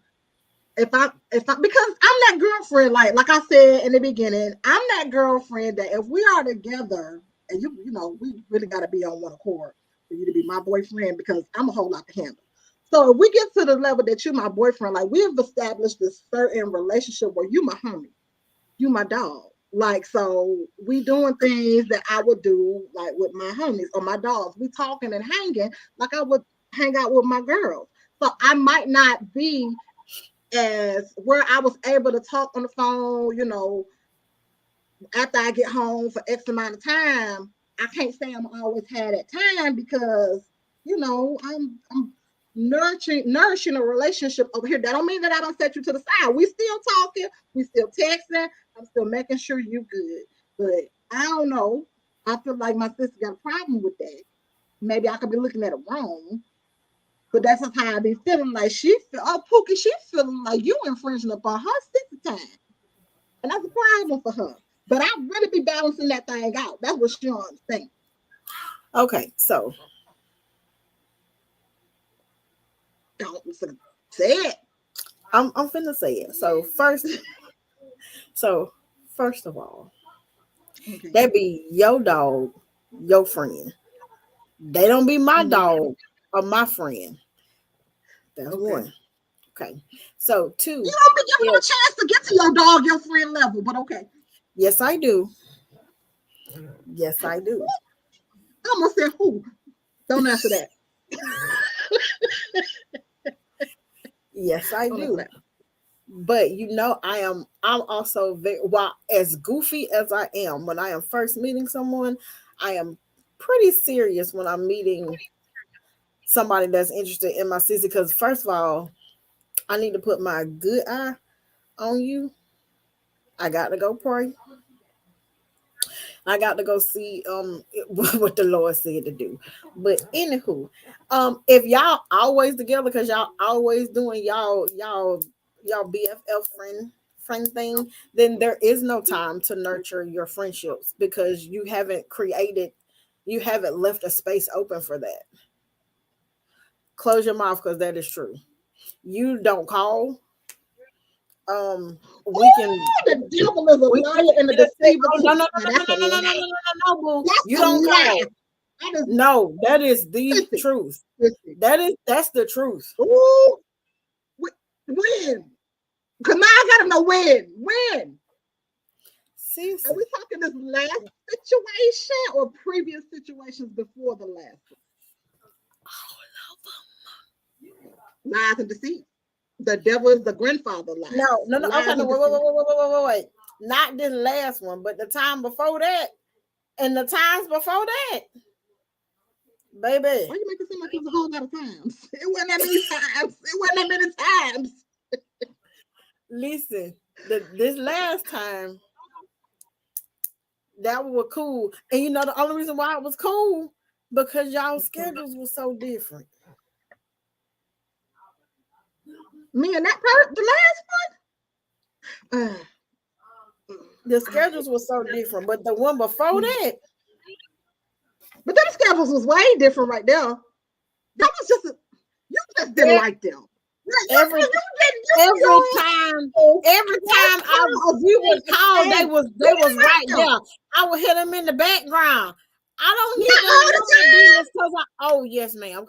if I because I'm that girlfriend, like I said in the beginning, I'm that girlfriend that if we are together and you know, we really got to be on one accord for you to be my boyfriend, because I'm a whole lot to handle. So if we get to the level that you're my boyfriend, like we have established this certain relationship where you my homie, you my dog. Like, so we doing things that I would do like with my homies or my dogs. We talking and hanging like I would hang out with my girls. So I might not be as where I was able to talk on the phone, you know, after I get home for X amount of time. I can't say I'm always had that time because, you know, I'm nourishing a relationship over here. That don't mean that I don't set you to the side. We still talking, we still texting. I'm still making sure you good. But I don't know. I feel like my sister got a problem with that. Maybe I could be looking at it wrong. But that's just how I be feeling. Like Pookie, she feeling like you infringing upon her sister time. And that's a problem for her. But I really be balancing that thing out. That's what she don't understand. Okay, so Don't say it. I'm finna say it. So first of all, that be your dog, your friend. They don't be my dog or my friend. That's one. Okay. So two. You don't be giving them a chance to get to your dog, your friend level, but okay. Yes, I do. Yes, I do. I almost said who? Don't answer that. Yes, I do. But you know, I'm also while as goofy as I am when I am first meeting someone, I am pretty serious when I'm meeting somebody that's interested in my sister. Because first of all, I need to put my good eye on you. I got to go pray. I got to go see what the Lord said to do. But anywho, if y'all always together because y'all always doing y'all BFF friend thing, then there is no time to nurture your friendships because you haven't left a space open for that. Close your mouth because that is true. You don't call. We can. The devil is a liar and a deceiver. No. You don't call. No, that is the truth. That's the truth. Ooh, when? Because now I gotta know when. When? See, are we talking this last situation or previous situations before the last one? All of them. Lies and deceit. The devil is the grandfather lie. No. Okay, no, wait. Not this last one, but the time before that, and the times before that, baby. Why you make it seem like it was a whole lot of times? It wasn't that many times. It wasn't that many times. Listen, this last time that was cool, and you know the only reason why it was cool because y'all schedules were so different. Me and that person, the last one. The schedules were so different, but the one before that, But them schedules was way different right there. That was just you just didn't like them. every time we would call, they was right there. I would hear them in the background. I don't need them business because oh yes, ma'am.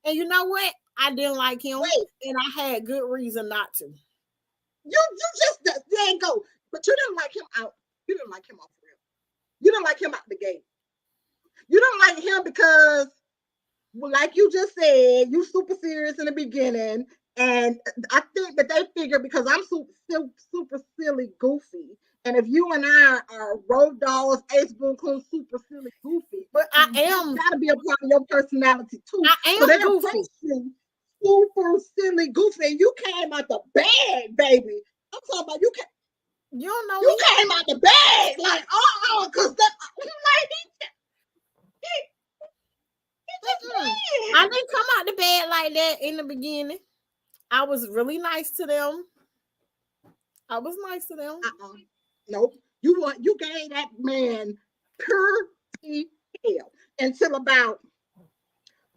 And you know what? I didn't like him, and I had good reason not to. You just there you go. But you didn't like him out. You didn't like him off the real. You didn't like him out the gate. You don't like him because, well, like you just said, you super serious in the beginning. And I think that they figure because I'm super silly, goofy. And if you and I are road dogs, Ace Boon Coon, super silly, goofy. But I am gotta be a part of your personality too. I am so they goofy. You super silly, goofy. And you came out the bag, baby. I'm talking about you came. You don't know You me. came out the bag like because that like I didn't come out the bed like that in the beginning. I was really nice to them. I was nice to them. Nope. You gave that man pure hell until about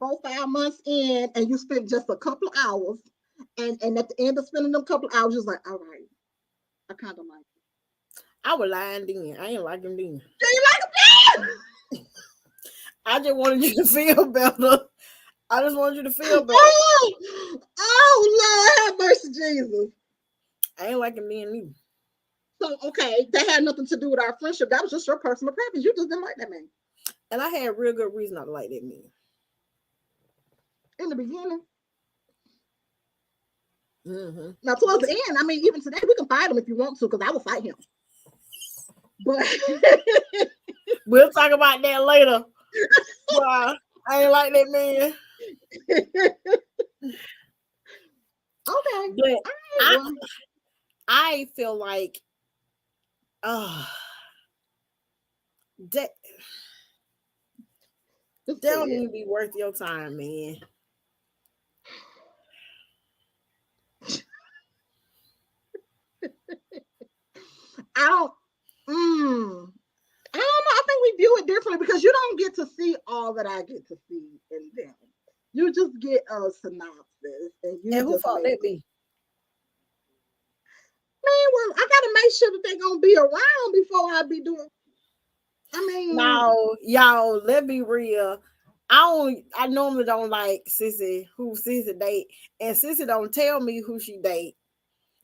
4-5 months in, and you spent just a couple of hours. And at the end of spending them couple of hours, you're like, all right, I kind of like it. I was lying then. I ain't like him then. Do you like him then? I just wanted you to feel better. I just wanted you to feel better. Oh, Lord, have mercy, Jesus. I ain't like him then either. So, okay, that had nothing to do with our friendship. That was just your personal preference. You just didn't like that man. And I had real good reason not to like that man. In the beginning. Mm-hmm. Now, towards the end, I mean, even today, we can fight him if you want to, because I will fight him. But we'll talk about that later. Wow, I ain't like that man. Okay. But I feel like that don't even be worth your time, man. I don't know. I think we view it differently because you don't get to see all that I get to see in them. You just get a synopsis, and who thought that be? Man, well, I gotta make sure that they're gonna be around before I be doing. I mean, now, y'all, let's be real. I normally don't like Sissy who Sissy date, and Sissy don't tell me who she date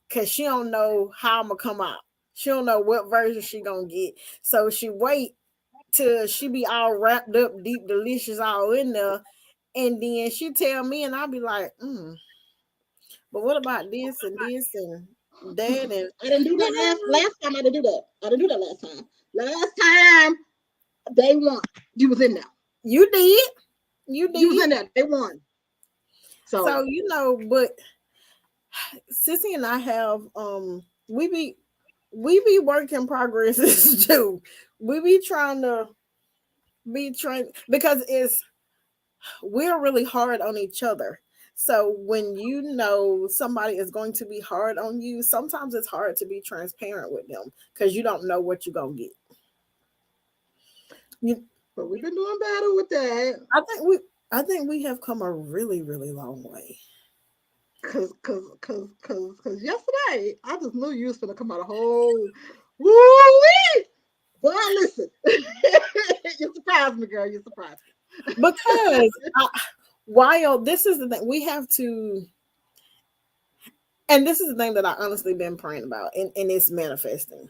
because she don't know how I'm gonna come out. She don't know what version she gonna get, so she wait till she be all wrapped up, deep, delicious, all in there, and then she tell me, and I'll be like, but what about this and this and that? And I didn't do that last time. I didn't do that. I didn't do that last time. Last time they won. You was in there. You did. You was in there. They won. So you know, but Sissy and I have we be work in progresses too. We be trying because we're really hard on each other. So when you know somebody is going to be hard on you, sometimes it's hard to be transparent with them because you don't know what you're gonna get. But we've been doing better with that. I think we have come a really, really long way. Cause yesterday I just knew you was gonna come out a whole woo-wee. Boy, listen. You surprised me, girl. You surprised me. Because while this is the thing, we have to, and this is the thing that I honestly been praying about, and it's manifesting.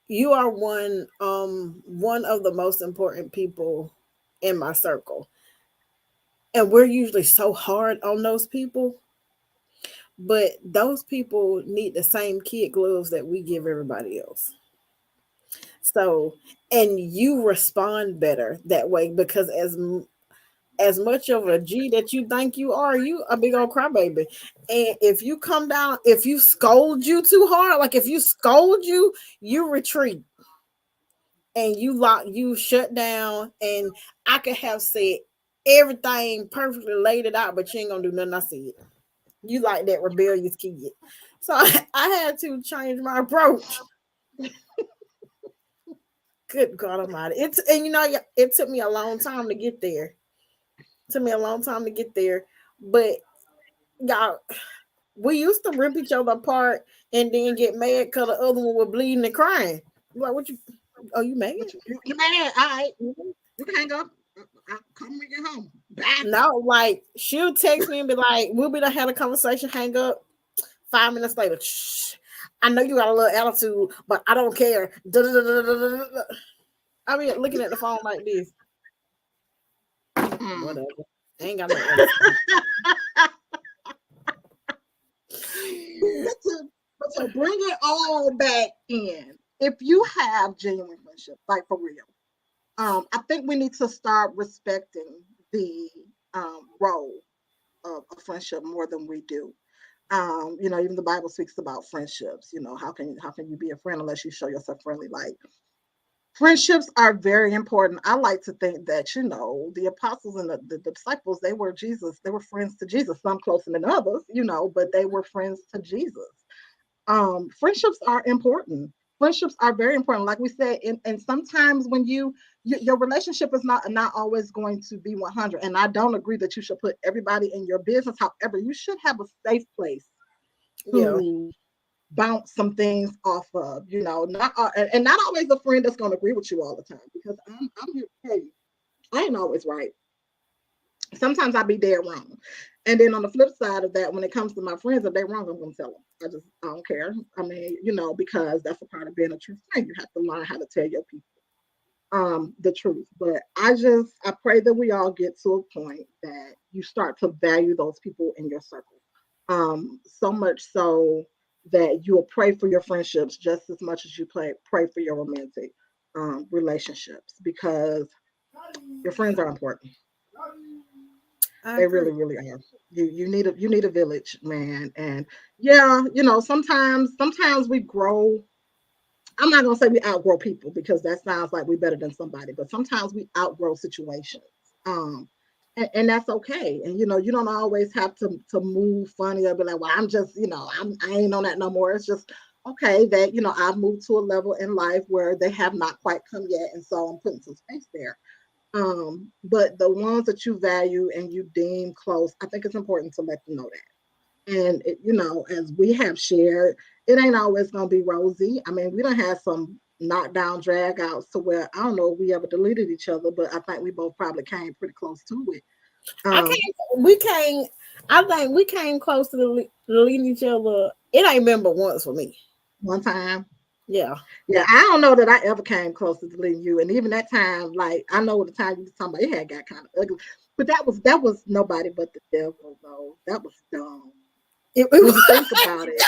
You are one of the most important people in my circle. And we're usually so hard on those people. But those people need the same kid gloves that we give everybody else. So, and you respond better that way because as much of a G that you think you are, you a big old crybaby. And if you come down, if you scold you too hard, like if you scold you, you retreat and you shut down. And I could have said everything perfectly laid it out, but you ain't gonna do nothing I said. You like that rebellious kid. So I had to change my approach. Good God Almighty! It took me a long time to get there. But y'all, we used to rip each other apart and then get mad because the other one was bleeding and crying. Like, what you? Oh, you mad? You mad? All right. You can hang up. I'll come when you get home. Bye. No, like she'll text me and be like, "We'll be done had a conversation. Hang up." 5 minutes later, shh. I know you got a little attitude, but I don't care. I mean, looking at the phone like this. Whatever. I ain't got no attitude. But to bring it all back in, if you have genuine friendship, like for real, I think we need to start respecting the role of a friendship more than we do. Even the Bible speaks about friendships. How can you be a friend unless you show yourself friendly? Like friendships are very important. I like to think that the apostles and the disciples, they were friends to Jesus. Some closer than others, but they were friends to Jesus. Friendships are important. Friendships are very important, like we said, and sometimes when your relationship is not always going to be 100. And I don't agree that you should put everybody in your business. However, you should have a safe place to bounce some things off of, not and not always a friend that's going to agree with you all the time, because I'm here to tell you, I ain't always right. Sometimes I be dead wrong. And then on the flip side of that, when it comes to my friends, if they're wrong, I'm gonna tell them. I don't care. I mean, because that's a part of being a true friend. You have to learn how to tell your people the truth. But I pray that we all get to a point that you start to value those people in your circle. So much so that you'll pray for your friendships just as much as you pray for your romantic relationships, because your friends are important. They really, really are. You need a village, man. And yeah, sometimes we grow. I'm not gonna say we outgrow people, because that sounds like we're better than somebody, but sometimes we outgrow situations. And that's okay. And you don't always have to move funny or be like, well, I'm just, I ain't on that no more. It's just okay that I've moved to a level in life where they have not quite come yet, and so I'm putting some space there. But the ones that you value and you deem close, I think it's important to let them know that. And as we have shared, it ain't always gonna be rosy. I mean, we don't have some knockdown drag outs to where I don't know if we ever deleted each other, but I think we both probably came pretty close to it. I think we came close to deleting each other. It ain't been but once for me. One time. Yeah. I don't know that I ever came close to deleting you. And even that time, like, I know the time you was talking about, it had got kind of ugly. But that was nobody but the devil, though. That was dumb. When you think about it,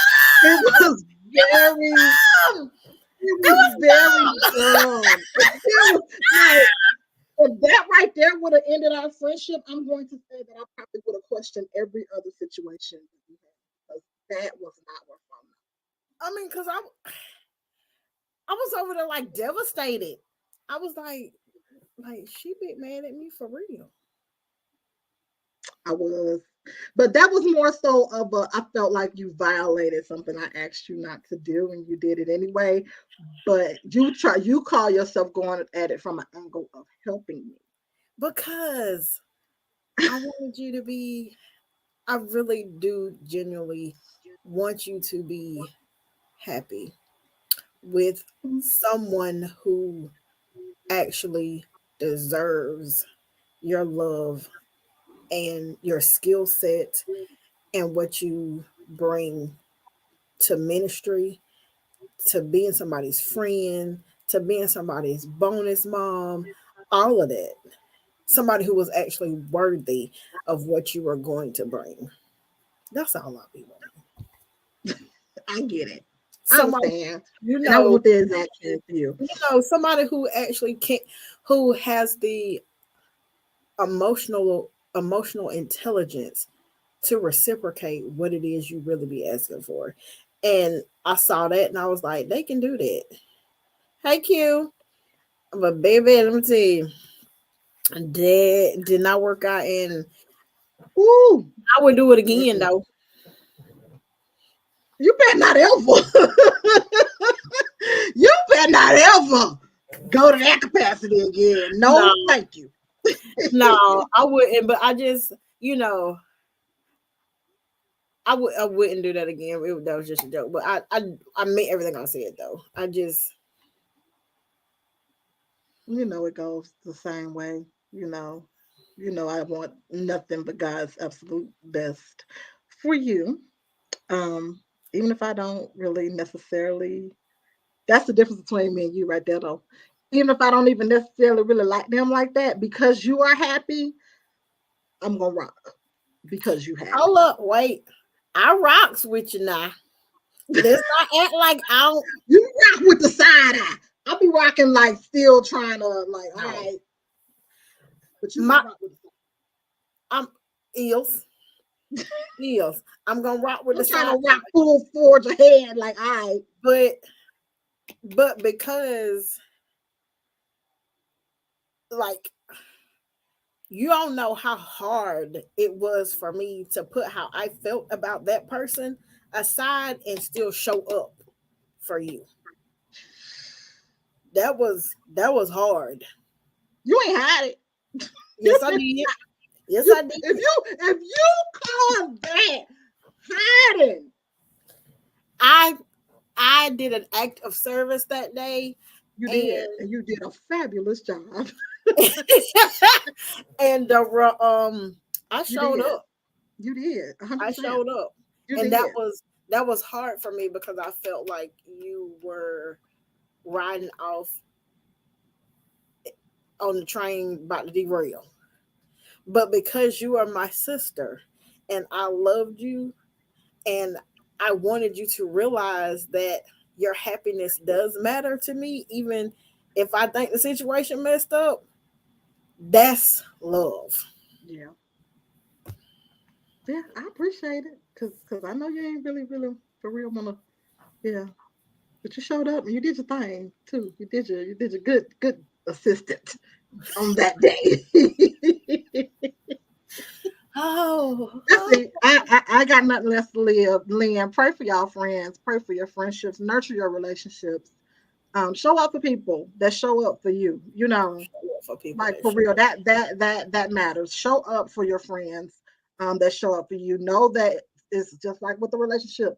it was very dumb. It was like, if that right there would have ended our friendship, I'm going to say that I probably would have questioned every other situation that we had, because that was not worth it. I mean, because I was over there like devastated. I was like she bit mad at me for real. I was, but that was more so of I felt like you violated something I asked you not to do, and you did it anyway. But you call yourself going at it from an angle of helping me, because I wanted you to be. I really do genuinely want you to be happy with someone who actually deserves your love and your skill set and what you bring to ministry, to being somebody's friend, to being somebody's bonus mom, all of that. Somebody who was actually worthy of what you were going to bring. That's all I'll be wanting. I get it. Somebody, I understand. I want the exact same for you. Somebody who actually who has the emotional intelligence to reciprocate what it is you really be asking for. And I saw that and I was like, they can do that. Hey Q. But baby, let me tell you, that did not work out, and Ooh, I would do it again though. you better not ever. You better not ever go to that capacity again. No, No, thank you. no, I wouldn't. But I just, I wouldn't do that again. That was just a joke. But I meant everything I said though. I just You know it goes the same way. I want nothing but God's absolute best for you. Um, Even if I don't really necessarily, that's the difference between me and you right there though. Even if I don't even necessarily really like them like that, because you are happy, I'm gonna rock because you hold happy. up, wait. I rocks with you now. Let's not act like I don't. You rock with the side eye. I'll be rocking like still trying to like, all No, right, but you my gonna rock with the side. I'm eels, eels. I'm gonna rock with the I'm trying side, to rock full forge ahead, like, all right. but because like you don't know how hard it was for me to put how I felt about that person aside and still show up for you. That was hard. You ain't hide it. Yes, I did. Yes, You I did. if you call that hiding, I I did an act of service that day, you did, and and you did a fabulous job. and I You showed did. up. You did. I 100%. showed up, You and did. that was hard for me because I felt like you were riding off on the train about to derail. But because you are my sister, and I loved you, and I wanted you to realize that your happiness does matter to me, even if I think the situation messed up. That's love. Yeah. Yeah, I appreciate it. Cause I know you ain't really for real wanna, yeah. But you showed up and you did your thing too. You did your good assistant on that day. Oh, That's it. I got nothing less to live. Lynn, pray for y'all friends. Pray for your friendships. Nurture your relationships. Show up for people that show up for you. for people Like that for show real. up. That matters. Show up for your friends. That show up for you. Know that it's just like with the relationship.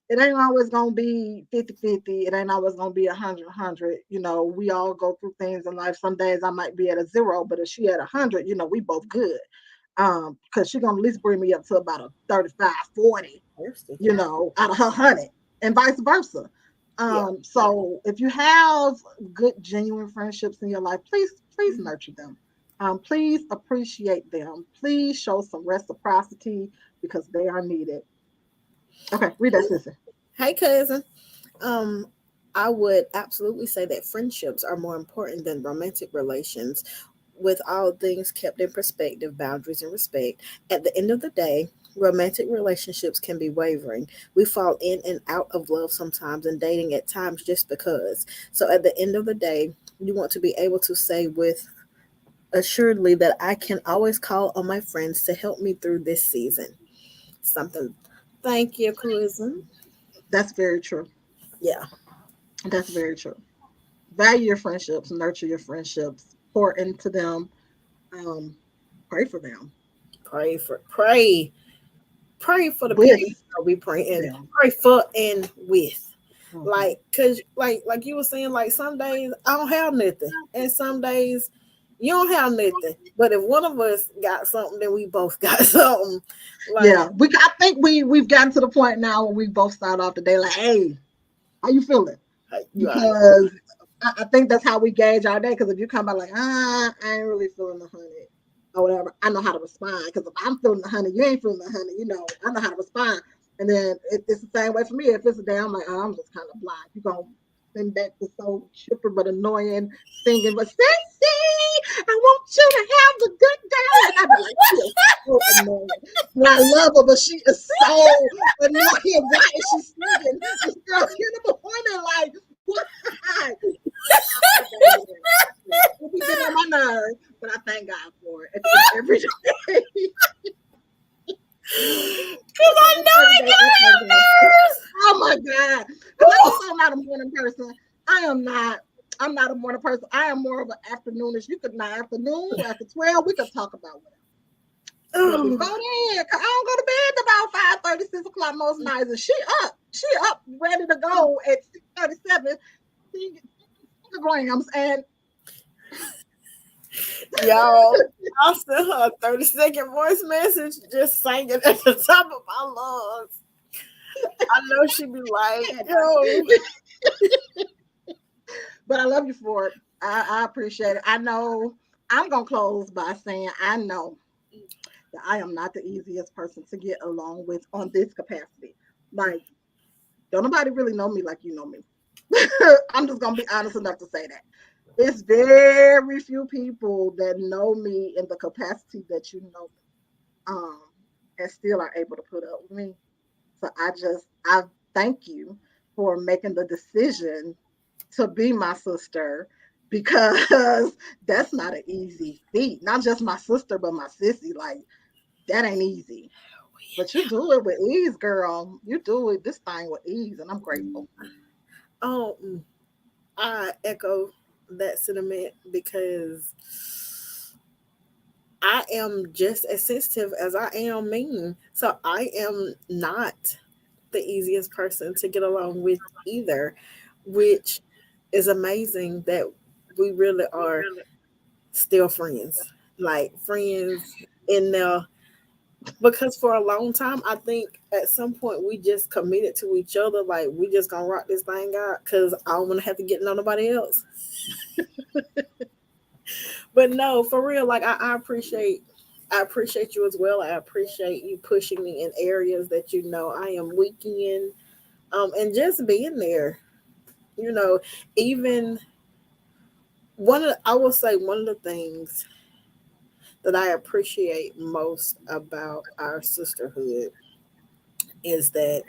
It ain't always gonna be 50-50. It ain't always gonna be 100-100. We all go through things in life. Some days I might be at a 0, but if she at 100, we both good. Because she gonna at least bring me up to about a 35, 40, Thirsty. out of her 100, and vice versa. Yeah. So if you have good, genuine friendships in your life, please nurture them. Please appreciate them. Please show some reciprocity because they are needed. Okay, read that, sister. Hey, cousin. Um, I would absolutely say that friendships are more important than romantic relations. With all things kept in perspective, boundaries, and respect, at the end of the day, romantic relationships can be wavering. We fall in and out of love sometimes and dating at times just because. So, at the end of the day, you want to be able to say with assuredly that I can always call on my friends to help me through this season. Something. Thank you, cousin. That's very true. Yeah. That's very true. Value your friendships, nurture your friendships, pour into them, um, pray for them Pray for the people you with know we praying. them. Pray for and with. Mhm. Like, cause like you were saying, like some days I don't have nothing, and some days you don't have nothing. But if one of us got something, then we both got something. Like, Yeah, I think we've gotten to the point now where we both start off the day like, "Hey, how you feeling?" hey, you all right? Because I think that's how we gauge our day. Because if you come back like, I ain't really feeling the honey or whatever, I know how to respond. Because if I'm feeling the honey, you ain't feeling the honey, I know how to respond. And then it's the same way for me. If it's a day, I'm like, I'm just kind of blind. You gonna send back the so chipper but annoying singing, but sexy. I want you to have the good day. And I'd be like, she is so annoying. And I love her, but she is so annoying. Why is she singing this girl in the morning? Like, why? It be getting on my nerves, but I thank God for it. It's every day. Because I know it got Oh my God. I'm also not a morning person. I'm not a morning person. I am more of an afternoonish. You could not afternoon after 12, we could talk about whatever. But before then, I don't go to bed about 5:30, 6 o'clock most nights. And she up, ready to go at 6:37. Grams and y'all, I sent her a 30-second voice message just singing at the top of my lungs. I know she'd be like, yo. But I love you for it. I appreciate it. I know I'm going to close by saying I know that I am not the easiest person to get along with on this capacity. Like, don't nobody really know me like you know me. I'm just going to be honest enough to say that. It's very few people that know me in the capacity that you know me, and still are able to put up with me. So I thank you for making the decision to be my sister, because that's not an easy feat. Not just my sister, but my sissy. Like, that ain't easy. But you do it with ease, girl. You do it this thing with ease, and I'm grateful. I echo that sentiment because I am just as sensitive as I am mean. So I am not the easiest person to get along with either, which is amazing that we really are still friends. Like friends in there, because for a long time I think at some point we just committed to each other, like we just gonna rock this thing out because I don't want to have to get to know nobody else. But no, for real, like I appreciate you as well. I appreciate you pushing me in areas that you know I am weak in, and just being there. You know, even I will say one of the things that I appreciate most about our sisterhood is that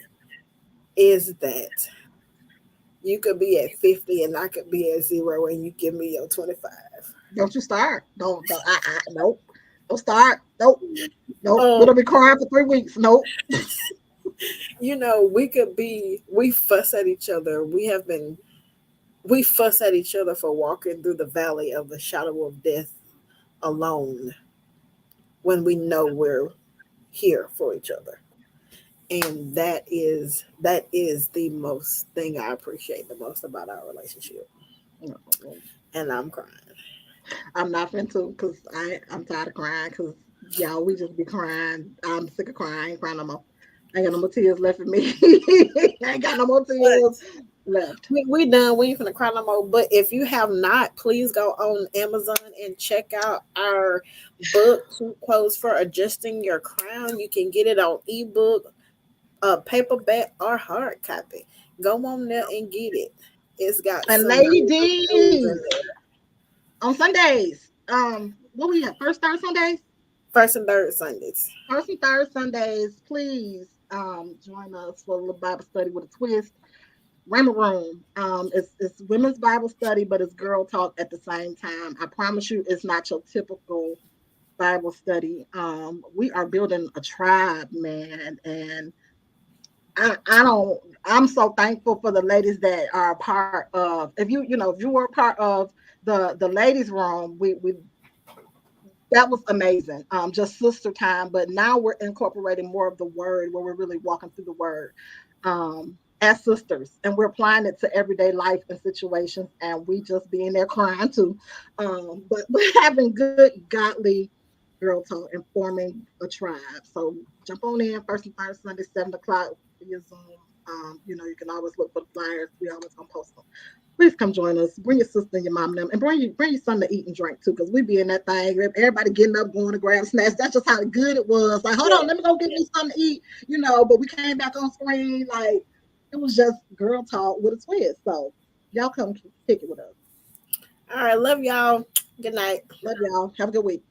you could be at 50 and I could be at 0 and you give me your 25. Don't you start. Don't nope. Don't start. Nope. Nope. Um, We'll be crying for 3 weeks. Nope. you know, we fuss at each other. We fuss at each other for walking through the valley of the shadow of death alone when we know we're here for each other. And that is the most thing I appreciate the most about our relationship. And I'm crying. I'm not finna because I'm tired of crying because y'all we just be crying. I'm sick of crying. I ain't crying no more. I ain't got no more tears left in me. I ain't got no more tears left. We done. We ain't gonna cry no more. But if you have not, please go on Amazon and check out our book, Too Close for Adjusting Your Crown. You can get it on ebook, paperback, or hard copy. Go on there and get it. It's got And some good reviews ladies, in there. on Sundays, what we have? First, third Sundays? First and third Sundays. First and third Sundays, please join us for a little Bible study with a twist. Rama Room. It's women's Bible study, but it's girl talk at the same time. I promise you, it's not your typical Bible study. We are building a tribe, man, and I don't. I'm so thankful for the ladies that are a part of. If you were a part of the ladies' room, we that was amazing. Just sister time, but now we're incorporating more of the word, where we're really walking through the word. As sisters, and we're applying it to everyday life and situations, and we just being there crying too. But having good, godly girl talk and forming a tribe. So jump on in first and third Sunday, 7 o'clock via Zoom. You can always look for the flyers. We always gonna post them. Please come join us. Bring your sister and your mom and them, and bring your son to eat and drink too, because we be in that thing. Everybody getting up, going to grab snacks. That's just how good it was. Like, hold on, let me go get me something to eat. But we came back on screen like it was just girl talk with a twist. So y'all come kick it with us. All right, love y'all. Good night. Love y'all. Have a good week.